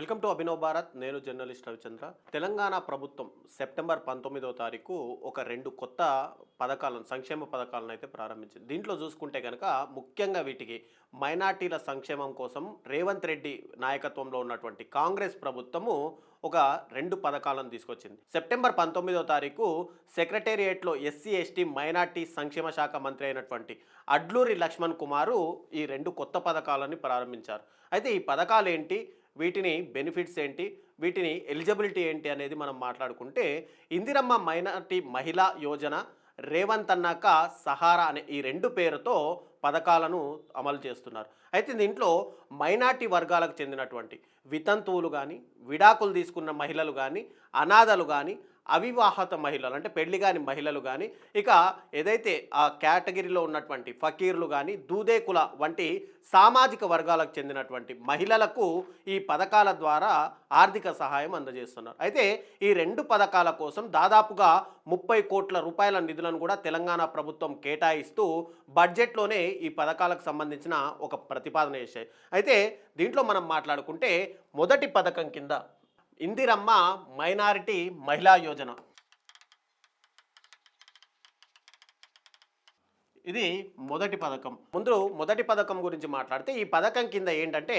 Welcome to Abhinav Bharat. నేను journalist Ravichandra. Telangana ప్రభుత్వం September 19వ తారీఖు ఒక రెండు కొత్త పథకాలను, సంక్షేమ పథకాలను అయితే ప్రారంభించింది. దీంట్లో చూసుకుంటే కనుక ముఖ్యంగా వీటికి మైనార్టీల సంక్షేమం కోసం రేవంత్ రెడ్డి నాయకత్వంలో ఉన్నటువంటి కాంగ్రెస్ ప్రభుత్వము ఒక రెండు పథకాలను తీసుకొచ్చింది. సెప్టెంబర్ 19వ తారీఖు సెక్రటేరియట్లో ఎస్సీ ఎస్టీ మైనార్టీ సంక్షేమ శాఖ మంత్రి అయినటువంటి అడ్లూరి లక్ష్మణ్ కుమారు ఈ రెండు కొత్త పథకాలని ప్రారంభించారు. అయితే ఈ పథకాలు ఏంటి, వీటిని బెనిఫిట్స్ ఏంటి, వీటిని ఎలిజిబిలిటీ ఏంటి అనేది మనం మాట్లాడుకుంటే, ఇందిరమ్మ మైనార్టీ మహిళా యోజన, రేవంత్ అన్నాక సహారా అనే ఈ రెండు పేరుతో పథకాలను అమలు చేస్తున్నారు. అయితే దీంట్లో మైనార్టీ వర్గాలకు చెందినటువంటి వితంతువులు కానీ, విడాకులు తీసుకున్న మహిళలు కానీ, అనాథలు కానీ, అవివాహిత మహిళలు అంటే పెళ్లి కాని మహిళలు కానీ, ఇక ఏదైతే ఆ కేటగిరీలో ఉన్నటువంటి ఫకీర్లు కానీ, దూదేకుల వంటి సామాజిక వర్గాలకు చెందినటువంటి మహిళలకు ఈ పథకాల ద్వారా ఆర్థిక సహాయం అందజేస్తున్నారు. అయితే ఈ రెండు పథకాల కోసం దాదాపుగా 30 కోట్ల రూపాయల నిధులను కూడా తెలంగాణ ప్రభుత్వం కేటాయిస్తూ బడ్జెట్లోనే ఈ పథకాలకు సంబంధించిన ఒక ప్రతిపాదన చేశాయి. అయితే దీంట్లో మనం మాట్లాడుకుంటే మొదటి పథకం కింద ఇందిరమ్మ మైనారిటీ మహిళా యోజన, ఇది మొదటి పథకం. మొదటి పథకం గురించి మాట్లాడితే ఈ పథకం కింద ఏంటంటే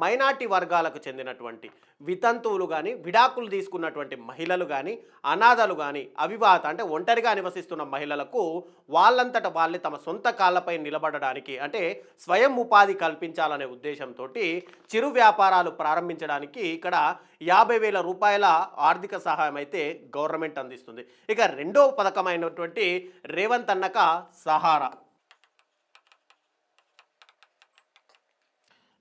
మైనార్టీ వర్గాలకు చెందినటువంటి వితంతువులు కానీ, విడాకులు తీసుకున్నటువంటి మహిళలు కానీ, అనాథలు కానీ, అవివాహిత అంటే ఒంటరిగా నివసిస్తున్న మహిళలకు వాళ్ళంతట వాళ్ళే తమ సొంత కాళ్ళపై నిలబడడానికి, అంటే స్వయం ఉపాధి కల్పించాలనే ఉద్దేశంతో చిరు వ్యాపారాలు ప్రారంభించడానికి ఇక్కడ 50,000 రూపాయల ఆర్థిక సహాయం అయితే గవర్నమెంట్ అందిస్తుంది. ఇక రెండవ పథకమైనటువంటి రేవంత్ అన్నక సహారా,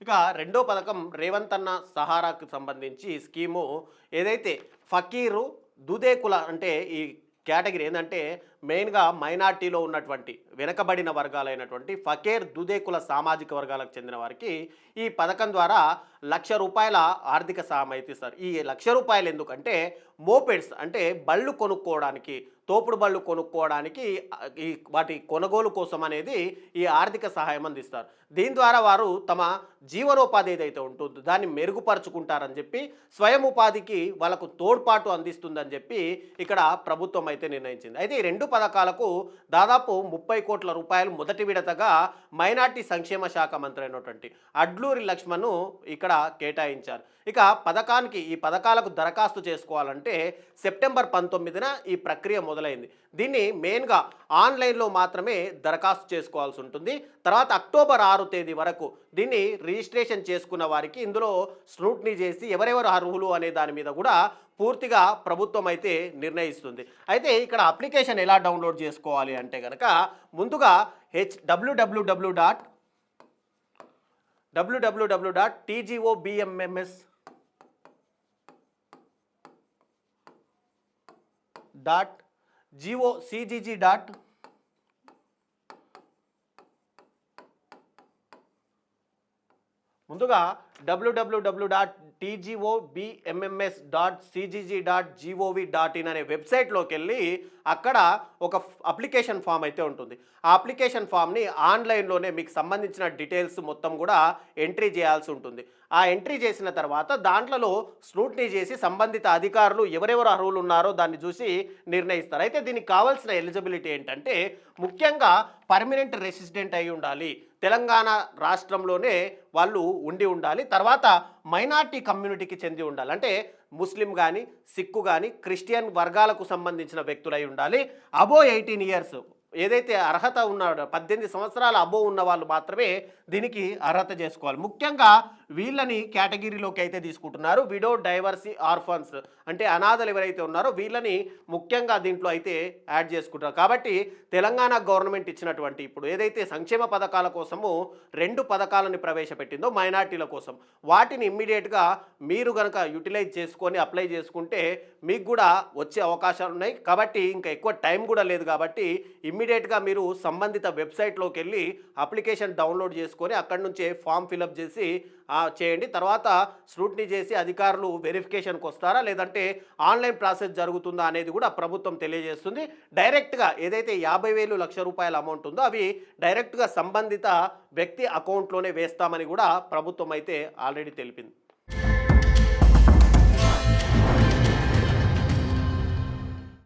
ఇక రెండో పథకం రేవంత్ అన్న సహారాకు సంబంధించి స్కీము ఏదైతే ఫకీరు దుదేకుల అంటే ఈ కేటగిరీ ఏంటంటే మెయిన్గా మైనార్టీలో ఉన్నటువంటి వెనకబడిన వర్గాలైనటువంటి ఫకీర్ దుదేకుల సామాజిక వర్గాలకు చెందిన వారికి ఈ పథకం ద్వారా ₹1,00,000 ఆర్థిక సహాయం అయితే ఇస్తారు. ఈ ₹1,00,000 ఎందుకంటే మోపెడ్స్ అంటే బళ్ళు కొనుక్కోవడానికి, తోపుడు బళ్ళు కొనుక్కోవడానికి, ఈ వాటి కొనుగోలు కోసం అనేది ఈ ఆర్థిక సహాయం అందిస్తారు. దీని ద్వారా వారు తమ జీవనోపాధి ఏదైతే ఉంటుందో దాన్ని మెరుగుపరుచుకుంటారని చెప్పి, స్వయం ఉపాధికి వాళ్ళకు తోడ్పాటు అందిస్తుందని చెప్పి ఇక్కడ ప్రభుత్వం అయితే నిర్ణయించింది. అయితే ఈ రెండు పథకాలకు దాదాపు 30 కోట్ల రూపాయలు మొదటి విడతగా మైనార్టీ సంక్షేమ శాఖ మంత్రి అయినటువంటి అడ్లూరి లక్ష్మణ్ ఇక్కడ కేటాయించారు. ఇక ఈ పథకాలకు దరఖాస్తు చేసుకోవాలంటే సెప్టెంబర్ 19న ఈ ప్రక్రియ మొదలైంది. దీన్ని మెయిన్గా ఆన్లైన్లో మాత్రమే దరఖాస్తు చేసుకోవాల్సి ఉంటుంది. తర్వాత అక్టోబర్ 6 తేదీ వరకు దీన్ని రిజిస్ట్రేషన్ చేసుకున్న వారికి ఇందులో స్క్రూటినీ చేసి ఎవరెవరు అర్హులు అనే దాని మీద కూడా పూర్తిగా ప్రభుత్వం అయితే నిర్ణయిస్తుంది. అయితే ఇక్కడ అప్లికేషన్ ఎలా డౌన్లోడ్ చేసుకోవాలి అంటే కనుక ముందుగా www.tgobmms.cgg. ముందుగా www.tgobmms.cgg.gov.in అనే వెబ్సైట్లోకి వెళ్ళి అక్కడ ఒక అప్లికేషన్ ఫామ్ అయితే ఉంటుంది. ఆ అప్లికేషన్ ఫామ్ని ఆన్లైన్లోనే మీకు సంబంధించిన డీటెయిల్స్ మొత్తం కూడా ఎంట్రీ చేయాల్సి ఉంటుంది. ఆ ఎంట్రీ చేసిన తర్వాత దాంట్లో స్క్రూటినీ చేసి సంబంధిత అధికారులు ఎవరెవరు అర్హులు ఉన్నారో దాన్ని చూసి నిర్ణయిస్తారు. అయితే దీనికి కావాల్సిన ఎలిజిబిలిటీ ఏంటంటే ముఖ్యంగా పర్మనెంట్ రెసిడెంట్ అయి ఉండాలి, తెలంగాణ రాష్ట్రంలోనే వాళ్ళు ఉండాలి, తర్వాత మైనార్టీ కమ్యూనిటీకి చెంది ఉండాలి, అంటే ముస్లిం కానీ, సిక్కు కానీ, క్రిస్టియన్ వర్గాలకు సంబంధించిన వ్యక్తులై ఉండాలి. అబో 18 ఇయర్స్ ఏదైతే అర్హత ఉన్నాడో 18 సంవత్సరాల అబో ఉన్న వాళ్ళు మాత్రమే దీనికి అర్హత చేసుకోవాలి. ముఖ్యంగా వీళ్ళని కేటగిరీలోకి అయితే తీసుకుంటున్నారు. విడో, డైవర్సీ, ఆర్ఫన్స్ అంటే అనాథలు ఎవరైతే ఉన్నారో వీళ్ళని ముఖ్యంగా దీంట్లో అయితే యాడ్ చేసుకుంటారు. కాబట్టి తెలంగాణ గవర్నమెంట్ ఇచ్చినటువంటి ఇప్పుడు ఏదైతే సంక్షేమ పథకాల కోసము 2 పథకాలను ప్రవేశపెట్టిందో మైనార్టీల కోసం, వాటిని ఇమ్మీడియట్గా మీరు కనుక యూటిలైజ్ చేసుకొని అప్లై చేసుకుంటే మీకు కూడా వచ్చే అవకాశాలు ఉన్నాయి. కాబట్టి ఇంకా ఎక్కువ టైం కూడా లేదు. కాబట్టి ఇమ్మీడియట్గా మీరు సంబంధిత వెబ్సైట్లోకి వెళ్ళి అప్లికేషన్ డౌన్లోడ్ చేసుకొని అక్కడి నుంచే ఫామ్ ఫిలప్ చేసి చేయండి. తర్వాత స్క్రూటినీ చేసి అధికారులు వెరిఫికేషన్కి వస్తారా లేదంటే ఆన్లైన్ ప్రాసెస్ జరుగుతుందా అనేది కూడా ప్రభుత్వం తెలియజేస్తుంది. డైరెక్ట్గా ఏదైతే 50,000 ₹1,00,000 అమౌంట్ ఉందో అవి డైరెక్ట్గా సంబంధిత వ్యక్తి అకౌంట్లోనే వేస్తామని కూడా ప్రభుత్వం అయితే ఆల్రెడీ తెలిపింది.